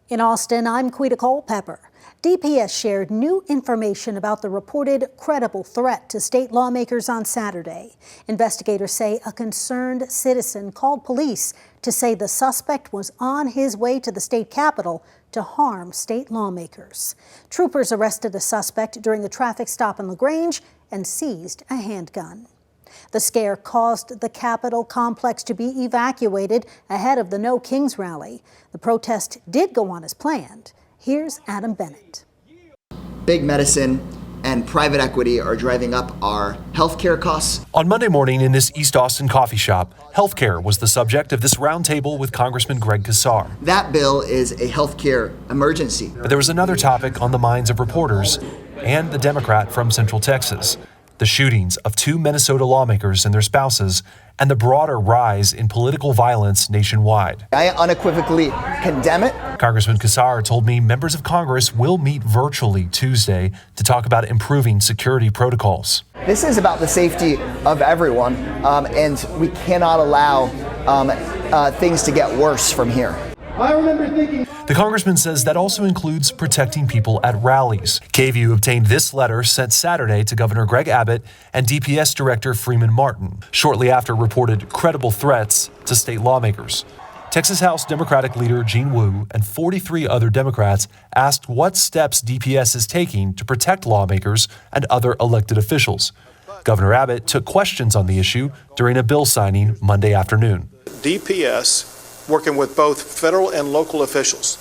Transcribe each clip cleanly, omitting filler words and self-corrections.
In Austin, I'm Quita Culpepper. DPS shared new information about the reported credible threat to state lawmakers on Saturday. Investigators say a concerned citizen called police to say the suspect was on his way to the state capitol to harm state lawmakers. Troopers arrested a suspect during a traffic stop in LaGrange and seized a handgun. The scare caused the Capitol complex to be evacuated ahead of the No Kings rally. The protest did go on as planned. Here's Adam Bennett. Big medicine and private equity are driving up our healthcare costs. On Monday morning in this East Austin coffee shop, healthcare was the subject of this roundtable with Congressman Greg Casar. That bill is a healthcare emergency. But there was another topic on the minds of reporters and the Democrat from Central Texas: the shootings of 2 Minnesota lawmakers and their spouses, and the broader rise in political violence nationwide. I unequivocally condemn it. Congressman Casar told me members of Congress will meet virtually Tuesday to talk about improving security protocols. This is about the safety of everyone, and we cannot allow things to get worse from here. I remember thinking. The congressman says that also includes protecting people at rallies. KVUE obtained this letter sent Saturday to Governor Greg Abbott and DPS Director Freeman Martin, shortly after reported credible threats to state lawmakers. Texas House Democratic leader Gene Wu and 43 other Democrats asked what steps DPS is taking to protect lawmakers and other elected officials. Governor Abbott took questions on the issue during a bill signing Monday afternoon. DPS, working with both federal and local officials,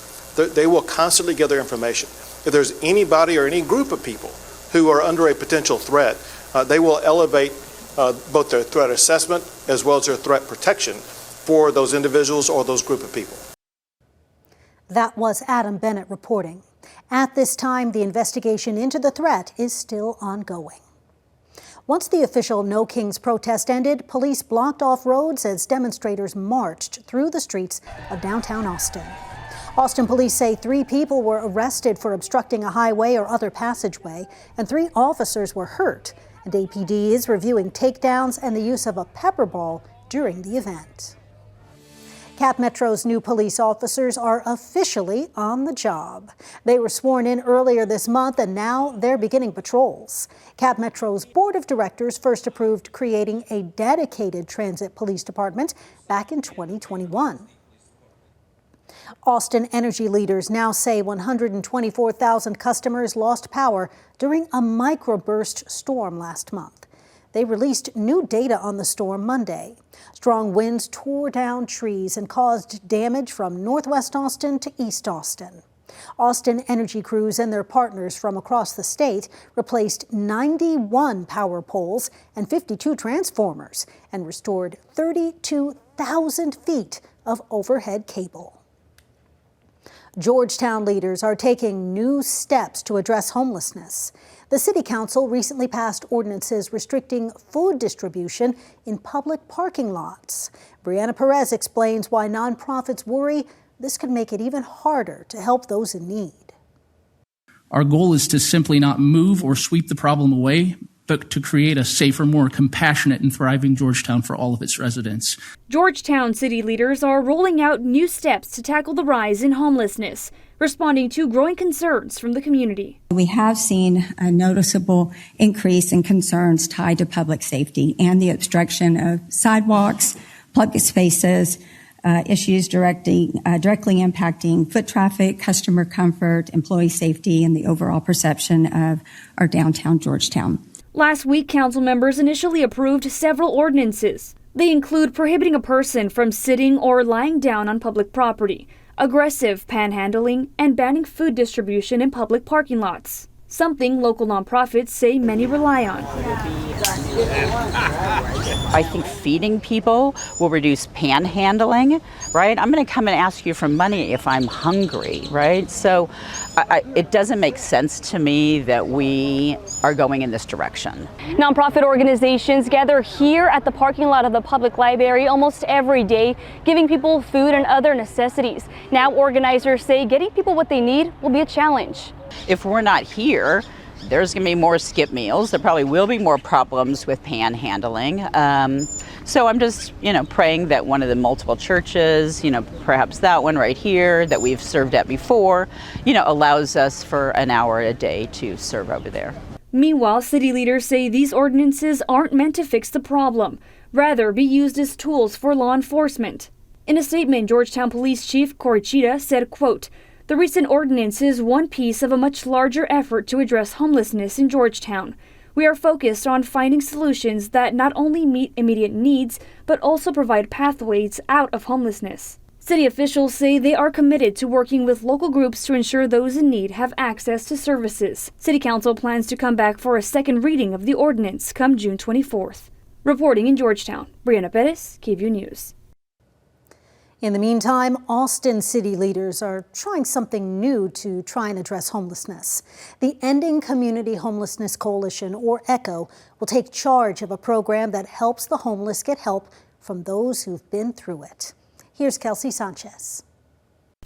they will constantly gather information. If there's anybody or any group of people who are under a potential threat, they will elevate both their threat assessment as well as their threat protection for those individuals or those group of people. That was Adam Bennett reporting. At this time, the investigation into the threat is still ongoing. Once the official No Kings protest ended, police blocked off roads as demonstrators marched through the streets of downtown Austin. Austin police say 3 people were arrested for obstructing a highway or other passageway, and 3 officers were hurt. And APD is reviewing takedowns and the use of a pepper ball during the event. Cap Metro's new police officers are officially on the job. They were sworn in earlier this month, and now they're beginning patrols. Cap Metro's board of directors first approved creating a dedicated transit police department back in 2021. Austin energy leaders now say 124,000 customers lost power during a microburst storm last month. They released new data on the storm Monday. Strong winds tore down trees and caused damage from northwest Austin to East Austin. Austin energy crews and their partners from across the state replaced 91 power poles and 52 transformers and restored 32,000 feet of overhead cable. Georgetown leaders are taking new steps to address homelessness. The City Council recently passed ordinances restricting food distribution in public parking lots. Brianna Perez explains why nonprofits worry this could make it even harder to help those in need. Our goal is to simply not move or sweep the problem away, but to create a safer, more compassionate and thriving Georgetown for all of its residents. Georgetown city leaders are rolling out new steps to tackle the rise in homelessness, responding to growing concerns from the community. We have seen a noticeable increase in concerns tied to public safety and the obstruction of sidewalks, public spaces, issues directly impacting foot traffic, customer comfort, employee safety, and the overall perception of our downtown Georgetown. Last week, council members initially approved several ordinances. They include prohibiting a person from sitting or lying down on public property, aggressive panhandling, and banning food distribution in public parking lots, something local nonprofits say many rely on. I think feeding people will reduce panhandling, right? I'm going to come and ask you for money if I'm hungry, right? So it doesn't make sense to me that we are going in this direction. Nonprofit organizations gather here at the parking lot of the public library almost every day, giving people food and other necessities. Now organizers say getting people what they need will be a challenge. If we're not here, there's going to be more skip meals. There probably will be more problems with panhandling. So I'm just, praying that one of the multiple churches, perhaps that one right here that we've served at before, allows us for an hour a day to serve over there. Meanwhile, city leaders say these ordinances aren't meant to fix the problem, rather be used as tools for law enforcement. In a statement, Georgetown Police Chief Corey Cheetah said, quote, "The recent ordinance is one piece of a much larger effort to address homelessness in Georgetown. We are focused on finding solutions that not only meet immediate needs, but also provide pathways out of homelessness." City officials say they are committed to working with local groups to ensure those in need have access to services. City Council plans to come back for a second reading of the ordinance come June 24th. Reporting in Georgetown, Brianna Perez, KVUE News. In the meantime, Austin city leaders are trying something new to try and address homelessness. The Ending Community Homelessness Coalition, or ECHO, will take charge of a program that helps the homeless get help from those who've been through it. Here's Kelsey Sanchez.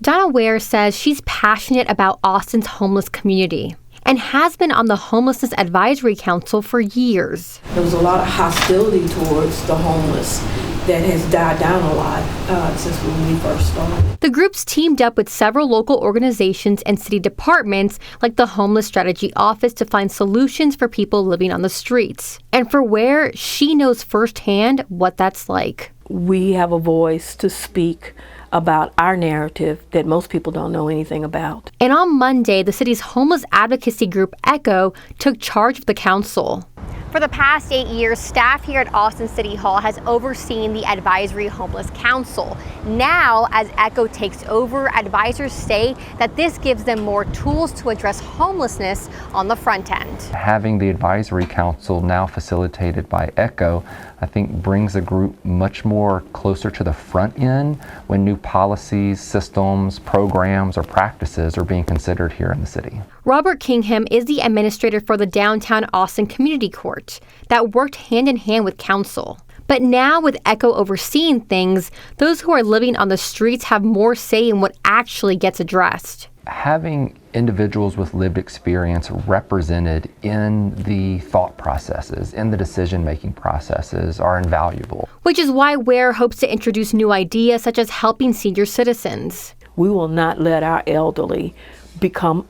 Donna Ware says she's passionate about Austin's homeless community and has been on the Homelessness Advisory Council for years. There was a lot of hostility towards the homeless that has died down a lot since when we first started. The group's teamed up with several local organizations and city departments like the Homeless Strategy Office to find solutions for people living on the streets. And for Ware, she knows firsthand what that's like. We have a voice to speak about our narrative that most people don't know anything about. And on Monday, the city's homeless advocacy group, ECHO, took charge of the council. For the past 8 years, staff here at Austin City Hall has overseen the Advisory Homeless Council. Now, as ECHO takes over, advisors say that this gives them more tools to address homelessness on the front end. Having the Advisory Council now facilitated by ECHO, I think brings a group much more closer to the front end when new policies, systems, programs, or practices are being considered here in the city. Robert Kingham is the administrator for the Downtown Austin Community Court that worked hand in hand with council. But now with ECHO overseeing things, those who are living on the streets have more say in what actually gets addressed. Having individuals with lived experience represented in the thought processes, in the decision-making processes are invaluable. Which is why Ware hopes to introduce new ideas such as helping senior citizens. We will not let our elderly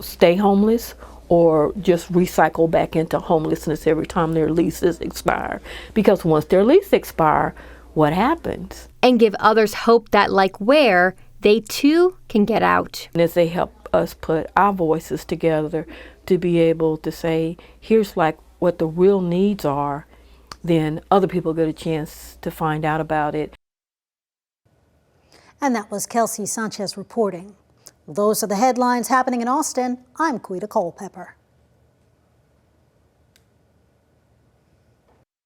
stay homeless or just recycle back into homelessness every time their leases expire. Because once their lease expire, what happens? And give others hope that, like Ware, they too can get out. And as they help us put our voices together to be able to say, here's like what the real needs are, then other people get a chance to find out about it. And that was Kelsey Sanchez reporting. Those are the headlines happening in Austin. I'm Quita Culpepper.